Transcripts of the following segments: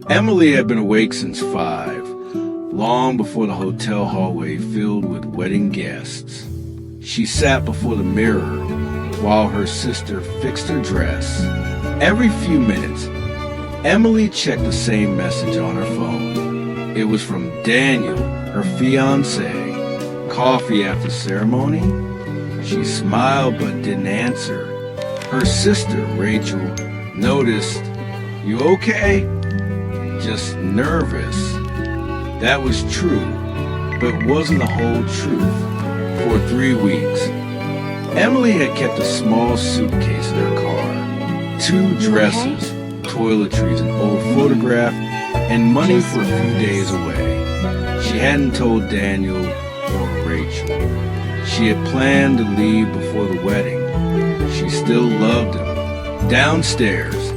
Emily had been awake since 5, long before the hotel hallway filled with wedding guests. She sat before the mirror while her sister fixed her dress. Every few minutes, Emily checked the same message on her phone. It was from Daniel, her fiancé. Coffee after ceremony? She smiled but didn't answer. Her sister, Rachel, noticed, "You okay?" "Just nervous." That was true, but wasn't the whole truth. For 3 weeks, Emily had kept a small suitcase in her car, 2 dresses, toiletries, an old photograph, and money for a few days away. She hadn't told Daniel or Rachel. She had planned to leave before the wedding. She still loved him. Downstairs,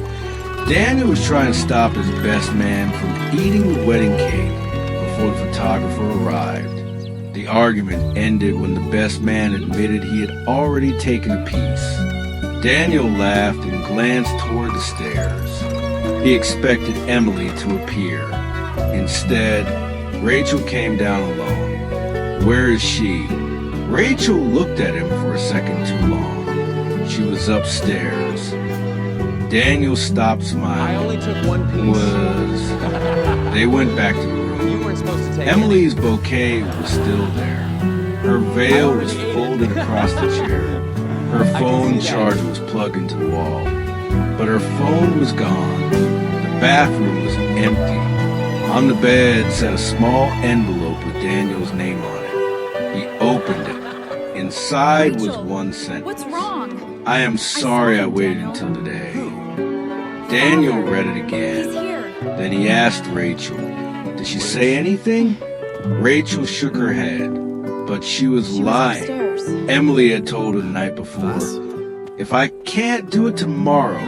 Daniel was trying to stop his best man from eating the wedding cake before the photographer arrived. The argument ended when the best man admitted he had already taken a piece. Daniel laughed and glanced toward the stairs. He expected Emily to appear. Instead, Rachel came down alone. "Where is she?" Rachel looked at him for a second too long. She was upstairs. Daniel stopped smiling. I only took one piece. They went back to the room. You weren't supposed to take Emily's bouquet was still there. Her veil was folded across the chair. Her phone charger was plugged into the wall. But her phone was gone. The bathroom was empty. On the bed sat a small envelope with Daniel's name on it. He opened it. Inside was one sentence. What's wrong? "I am sorry I waited until today." Daniel read it He's again. here. Then he asked Rachel, "Did she say anything?" Rachel shook her head, but she was lying. Upstairs. Emily had told her the night before, "If I can't do it tomorrow,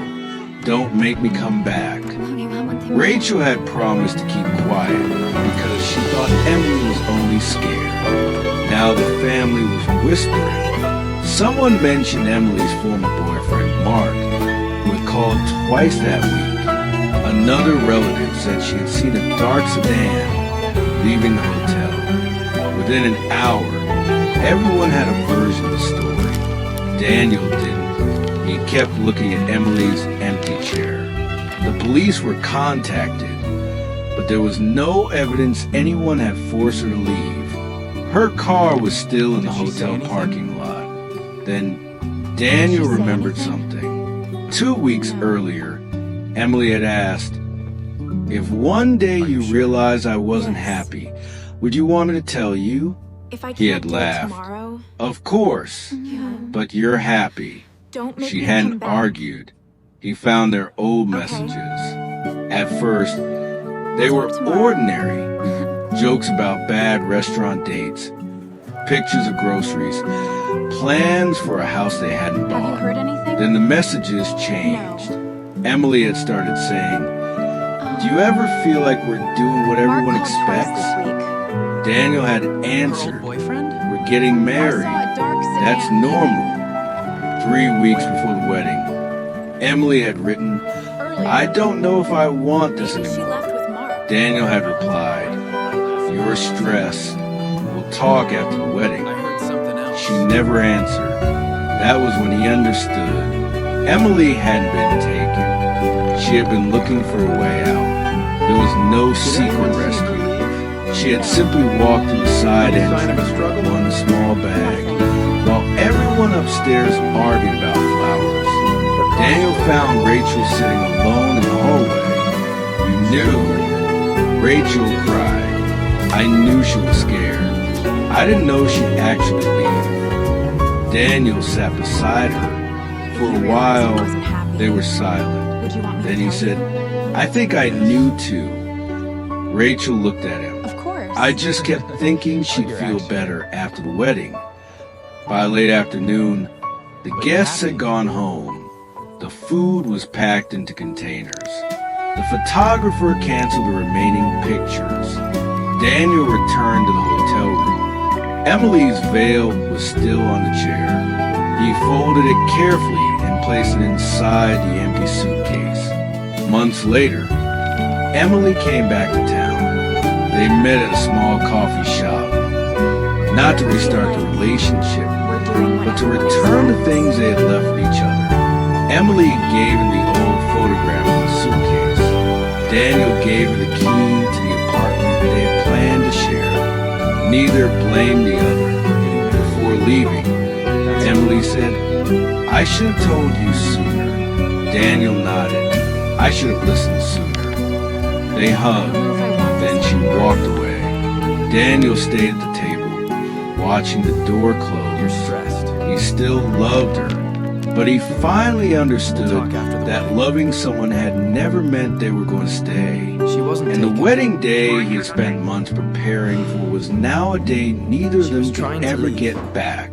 don't make me come back." Rachel had promised to keep quiet because she thought Emily was only scared. Now the family was whispering. Someone mentioned Emily's former boyfriend, Mark, who had called twice that week. Another relative said she had seen a dark sedan leaving the hotel. Within an hour, everyone had a version of the story. Daniel didn't. He kept looking at Emily's empty chair. The police were contacted, but there was no evidence anyone had forced her to leave. Her car was still in the hotel parking lot. Then Daniel remembered something. 2 weeks earlier, Emily had asked, "If one day you realize I wasn't happy, would you want me to tell you?" If I He can't had do it laughed. tomorrow, "Of course, but you're happy." don't make She me hadn't come back. argued. He found their old Okay. messages. At first, they were tomorrow. ordinary. Jokes about bad restaurant dates, pictures of groceries, plans for a house they hadn't Have you bought. heard anything? Then the messages changed. Emily had started saying, "Do you ever feel like we're doing what Mark everyone called twice expects?" this week. Daniel had Her old answered, boyfriend? "We're getting I married. saw a dark sedan. That's normal." 3 weeks before the wedding, Emily had written, Earlier. "I don't know if I want this Maybe she anymore." left with Mark. Daniel had replied, "You're stressed. We'll talk after the wedding." I heard something else. She never answered. That was when he understood. Emily hadn't been taken. She had been looking for a way out. There was no secret rescue. She had simply walked through the side entrance with one small bag, while everyone upstairs argued about flowers. Daniel found Rachel sitting alone in the hallway. "You knew." Rachel cried. "I knew she was scared. I didn't know she'd actually leave." Daniel sat beside her. For a while, they were silent. Would you want me Then to he tell said, you? "I think I knew too." Rachel looked at him. Of course. "I just kept thinking she'd feel better after the wedding." By late afternoon, the guests had gone home. The food was packed into containers. The photographer canceled the remaining pictures. Daniel returned to the hotel room. Emily's veil was still on the chair. He folded it carefully and placed it inside the empty suitcase. Months later, Emily came back to town. They met at a small coffee shop, not to restart the relationship, but to return the things they had left with each other. Emily gave him the old photograph in the suitcase. Daniel gave her the key to the apartment they had planned to share. Neither blamed the other. Before leaving, Emily said, "I should have told you sooner." Daniel nodded. "I should have listened sooner." They hugged. Then she walked away. Daniel stayed at the table, watching the door close. You're stressed. He still loved her, but he finally understood Talk after the that wedding. loving someone had never meant they were going to stay. She wasn't And the taken. wedding day he had spent months preparing for was now a day neither of She them was could trying to ever leave. get back.